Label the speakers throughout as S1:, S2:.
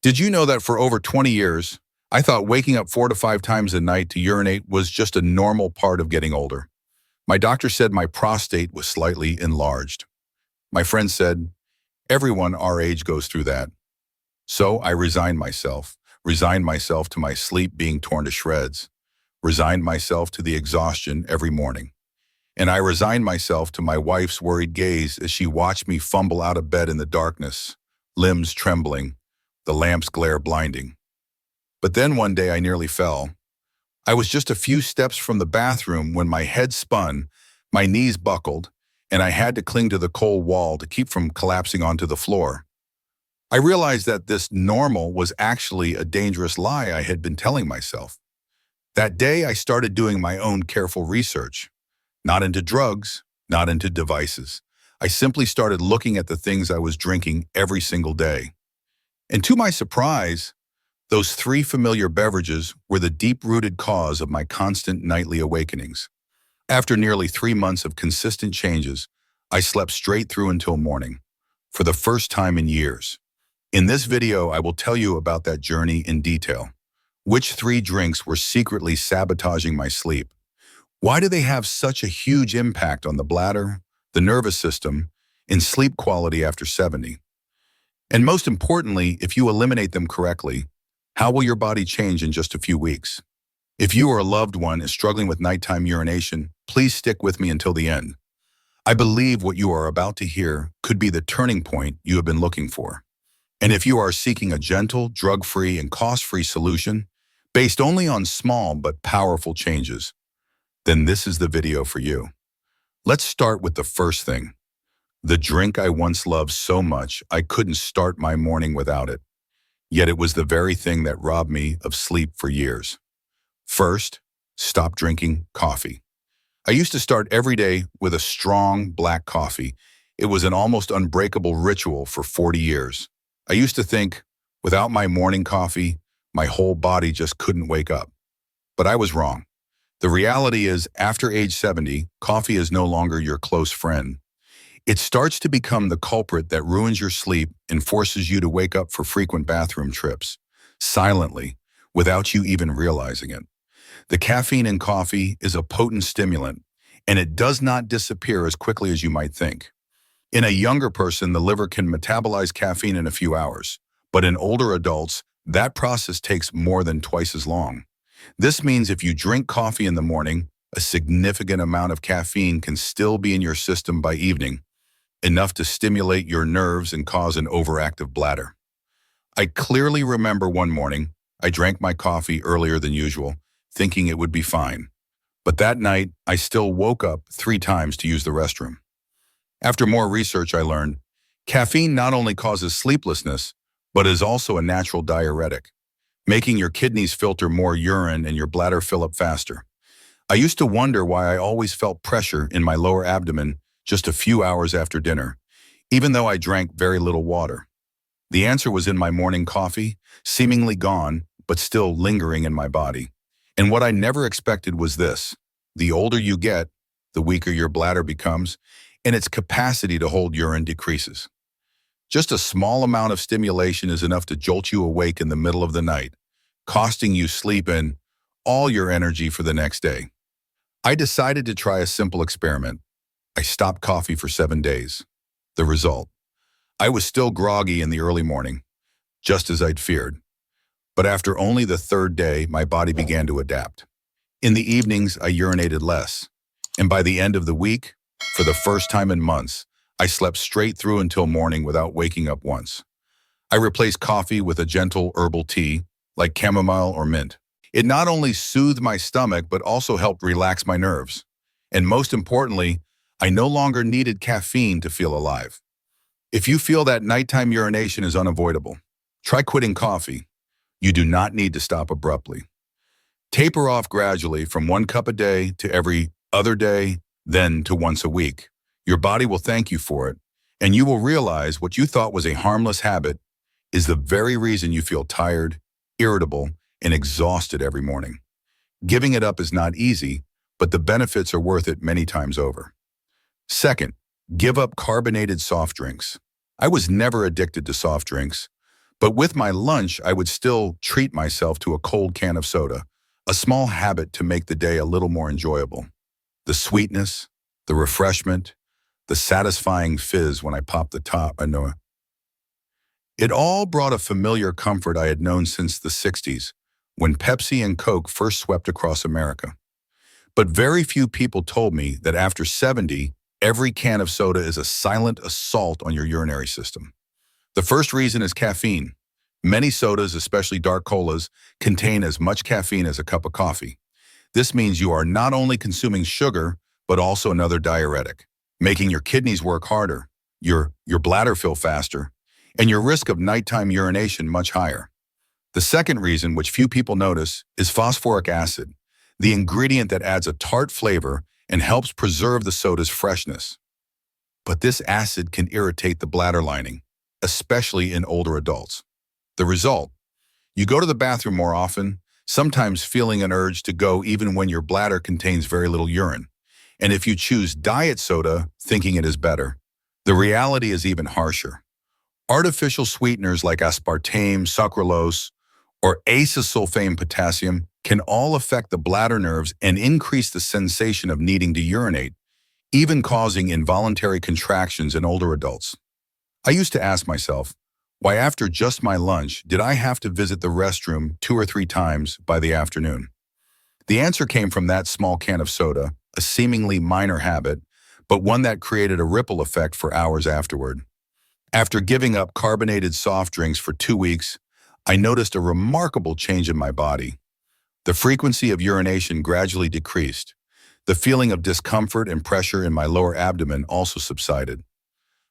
S1: Did you know that for over 20 years, I thought waking up 4 to 5 times a night to urinate was just a normal part of getting older? My doctor said my prostate was slightly enlarged. My friend said, everyone our age goes through that. So I resigned myself to my sleep being torn to shreds, resigned myself to the exhaustion every morning. And I resigned myself to my wife's worried gaze as she watched me fumble out of bed in the darkness, limbs trembling, the lamp's glare blinding. But then one day I nearly fell. I was just a few steps from the bathroom when my head spun, my knees buckled, and I had to cling to the cold wall to keep from collapsing onto the floor. I realized that this normal was actually a dangerous lie I had been telling myself. That day I started doing my own careful research. Not into drugs, not into devices. I simply started looking at the things I was drinking every single day. And to my surprise, those three familiar beverages were the deep-rooted cause of my constant nightly awakenings. After nearly 3 months of consistent changes, I slept straight through until morning, for the first time in years. In this video, I will tell you about that journey in detail. Which three drinks were secretly sabotaging my sleep? Why do they have such a huge impact on the bladder, the nervous system, and sleep quality after 70? And most importantly, if you eliminate them correctly, how will your body change in just a few weeks? If you or a loved one is struggling with nighttime urination, please stick with me until the end. I believe what you are about to hear could be the turning point you have been looking for. And if you are seeking a gentle, drug-free, and cost-free solution based only on small but powerful changes, then this is the video for you. Let's start with the first thing. The drink I once loved so much I couldn't start my morning without it. Yet it was the very thing that robbed me of sleep for years. First, stop drinking coffee. I used to start every day with a strong black coffee. It was an almost unbreakable ritual for 40 years. I used to think, without my morning coffee, my whole body just couldn't wake up. But I was wrong. The reality is, after age 70, coffee is no longer your close friend. It starts to become the culprit that ruins your sleep and forces you to wake up for frequent bathroom trips, silently, without you even realizing it. The caffeine in coffee is a potent stimulant, and it does not disappear as quickly as you might think. In a younger person, the liver can metabolize caffeine in a few hours, but in older adults, that process takes more than twice as long. This means if you drink coffee in the morning, a significant amount of caffeine can still be in your system by evening, enough to stimulate your nerves and cause an overactive bladder. I clearly remember one morning, I drank my coffee earlier than usual, thinking it would be fine. But that night, I still woke up 3 times to use the restroom. After more research, I learned caffeine not only causes sleeplessness, but is also a natural diuretic, making your kidneys filter more urine and your bladder fill up faster. I used to wonder why I always felt pressure in my lower abdomen just a few hours after dinner, even though I drank very little water. The answer was in my morning coffee, seemingly gone, but still lingering in my body. And what I never expected was this: the older you get, the weaker your bladder becomes, and its capacity to hold urine decreases. Just a small amount of stimulation is enough to jolt you awake in the middle of the night, costing you sleep and all your energy for the next day. I decided to try a simple experiment. I stopped coffee for 7 days. The result: I was still groggy in the early morning, just as I'd feared. But after only the 3rd day, my body began to adapt. In the evenings, I urinated less. And by the end of the week, for the first time in months, I slept straight through until morning without waking up once. I replaced coffee with a gentle herbal tea, like chamomile or mint. It not only soothed my stomach, but also helped relax my nerves. And most importantly, I no longer needed caffeine to feel alive. If you feel that nighttime urination is unavoidable, try quitting coffee. You do not need to stop abruptly. Taper off gradually from 1 cup a day to every other day, then to once a week. Your body will thank you for it, and you will realize what you thought was a harmless habit is the very reason you feel tired, irritable, and exhausted every morning. Giving it up is not easy, but the benefits are worth it many times over. Second, give up carbonated soft drinks. I was never addicted to soft drinks, But with my lunch, I would still treat myself to a cold can of soda, a small habit to make the day a little more enjoyable. The sweetness, the refreshment, the satisfying fizz when I popped the top. It all brought a familiar comfort I had known since the 60s, when Pepsi and Coke first swept across America. But very few people told me that after 70, every can of soda is a silent assault on your urinary system. The first reason is caffeine. Many sodas, especially dark colas, contain as much caffeine as a cup of coffee. This means you are not only consuming sugar, but also another diuretic, making your kidneys work harder, your bladder fill faster, and your risk of nighttime urination much higher. The second reason, which few people notice, is phosphoric acid, the ingredient that adds a tart flavor and helps preserve the soda's freshness. But this acid can irritate the bladder lining, especially in older adults. The result? You go to the bathroom more often, sometimes feeling an urge to go even when your bladder contains very little urine. And if you choose diet soda, thinking it is better, the reality is even harsher. Artificial sweeteners like aspartame, sucralose, or acesulfame potassium can all affect the bladder nerves and increase the sensation of needing to urinate, even causing involuntary contractions in older adults. I used to ask myself, why after just my lunch did I have to visit the restroom 2 or 3 times by the afternoon? The answer came from that small can of soda, a seemingly minor habit, but one that created a ripple effect for hours afterward. After giving up carbonated soft drinks for 2 weeks, I noticed a remarkable change in my body. The frequency of urination gradually decreased. The feeling of discomfort and pressure in my lower abdomen also subsided.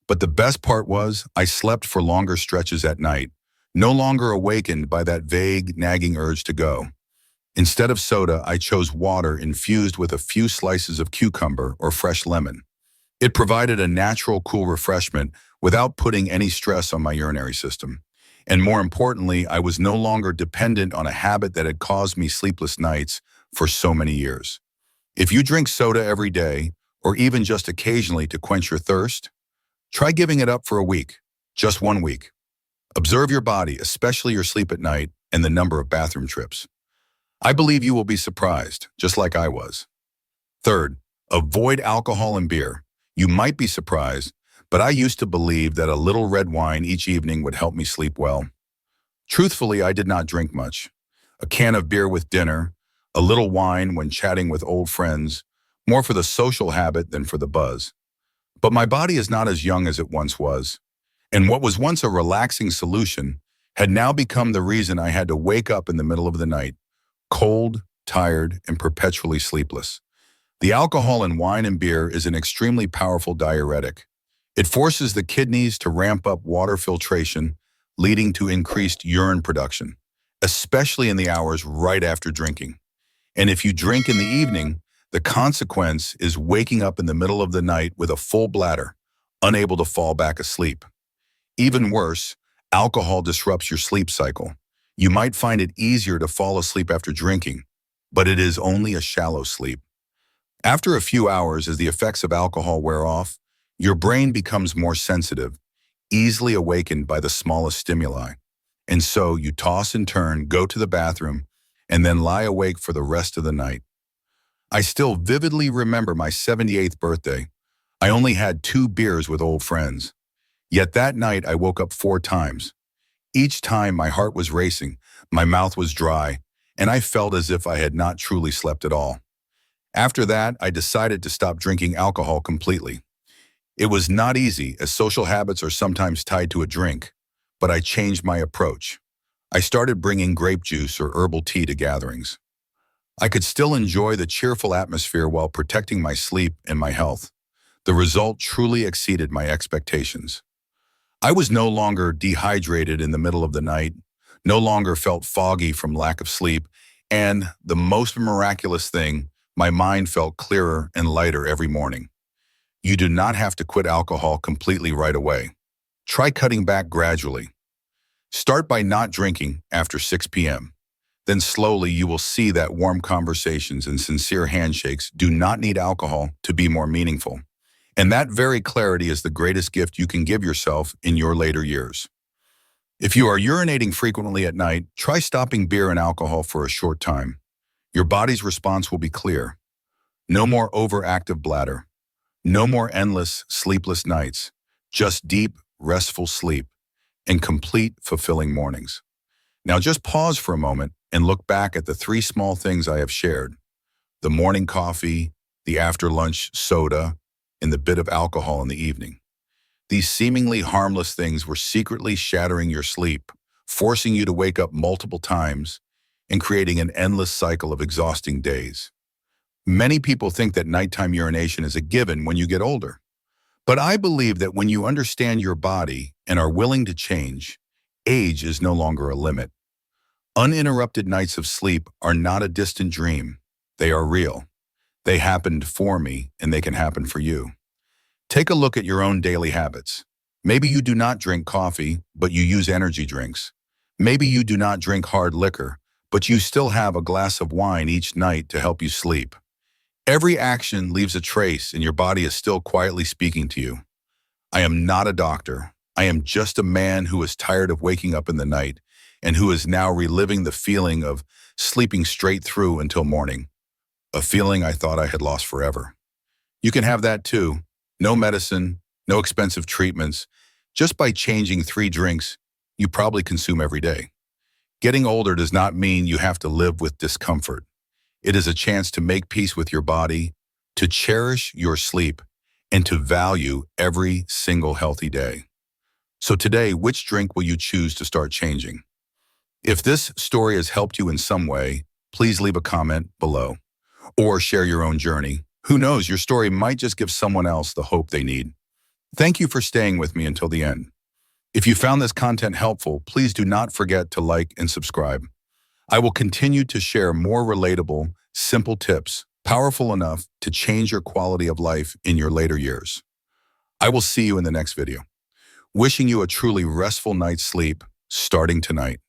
S1: But the best part was I slept for longer stretches at night, no longer awakened by that vague, nagging urge to go. Instead of soda, I chose water infused with a few slices of cucumber or fresh lemon. It provided a natural, cool refreshment without putting any stress on my urinary system. And more importantly, I was no longer dependent on a habit that had caused me sleepless nights for so many years. If you drink soda every day, or even just occasionally to quench your thirst, try giving it up for a week, just 1 week. Observe your body, especially your sleep at night and the number of bathroom trips. I believe you will be surprised, just like I was. Third, avoid alcohol and beer. You might be surprised, but I used to believe that a little red wine each evening would help me sleep well. Truthfully, I did not drink much. A can of beer with dinner, a little wine when chatting with old friends, more for the social habit than for the buzz. But my body is not as young as it once was, and what was once a relaxing solution had now become the reason I had to wake up in the middle of the night, cold, tired, and perpetually sleepless. The alcohol in wine and beer is an extremely powerful diuretic. It forces the kidneys to ramp up water filtration, leading to increased urine production, especially in the hours right after drinking. And if you drink in the evening, the consequence is waking up in the middle of the night with a full bladder, unable to fall back asleep. Even worse, alcohol disrupts your sleep cycle. You might find it easier to fall asleep after drinking, but it is only a shallow sleep. After a few hours, as the effects of alcohol wear off, your brain becomes more sensitive, easily awakened by the smallest stimuli. And so you toss and turn, go to the bathroom, and then lie awake for the rest of the night. I still vividly remember my 78th birthday. I only had 2 beers with old friends. Yet that night I woke up 4 times. Each time my heart was racing, my mouth was dry, and I felt as if I had not truly slept at all. After that, I decided to stop drinking alcohol completely. It was not easy, as social habits are sometimes tied to a drink, but I changed my approach. I started bringing grape juice or herbal tea to gatherings. I could still enjoy the cheerful atmosphere while protecting my sleep and my health. The result truly exceeded my expectations. I was no longer dehydrated in the middle of the night, no longer felt foggy from lack of sleep, and the most miraculous thing, my mind felt clearer and lighter every morning. You do not have to quit alcohol completely right away. Try cutting back gradually. Start by not drinking after 6 p.m. Then slowly you will see that warm conversations and sincere handshakes do not need alcohol to be more meaningful. And that very clarity is the greatest gift you can give yourself in your later years. If you are urinating frequently at night, try stopping beer and alcohol for a short time. Your body's response will be clear. No more overactive bladder. No more endless, sleepless nights. Just deep, restful sleep and complete, fulfilling mornings. Now just pause for a moment and look back at the three small things I have shared: the morning coffee, the after-lunch soda, and the bit of alcohol in the evening. These seemingly harmless things were secretly shattering your sleep, forcing you to wake up multiple times, and creating an endless cycle of exhausting days. Many people think that nighttime urination is a given when you get older. But I believe that when you understand your body and are willing to change, age is no longer a limit. Uninterrupted nights of sleep are not a distant dream. They are real. They happened for me, and they can happen for you. Take a look at your own daily habits. Maybe you do not drink coffee, but you use energy drinks. Maybe you do not drink hard liquor, but you still have a glass of wine each night to help you sleep. Every action leaves a trace, and your body is still quietly speaking to you. I am not a doctor. I am just a man who is tired of waking up in the night and who is now reliving the feeling of sleeping straight through until morning, a feeling I thought I had lost forever. You can have that too. No medicine, no expensive treatments. Just by changing 3 drinks you probably consume every day. Getting older does not mean you have to live with discomfort. It is a chance to make peace with your body, to cherish your sleep, and to value every single healthy day. So today, which drink will you choose to start changing? If this story has helped you in some way, please leave a comment below or share your own journey. Who knows, your story might just give someone else the hope they need. Thank you for staying with me until the end. If you found this content helpful, please do not forget to like and subscribe. I will continue to share more relatable, simple tips, powerful enough to change your quality of life in your later years. I will see you in the next video. Wishing you a truly restful night's sleep starting tonight.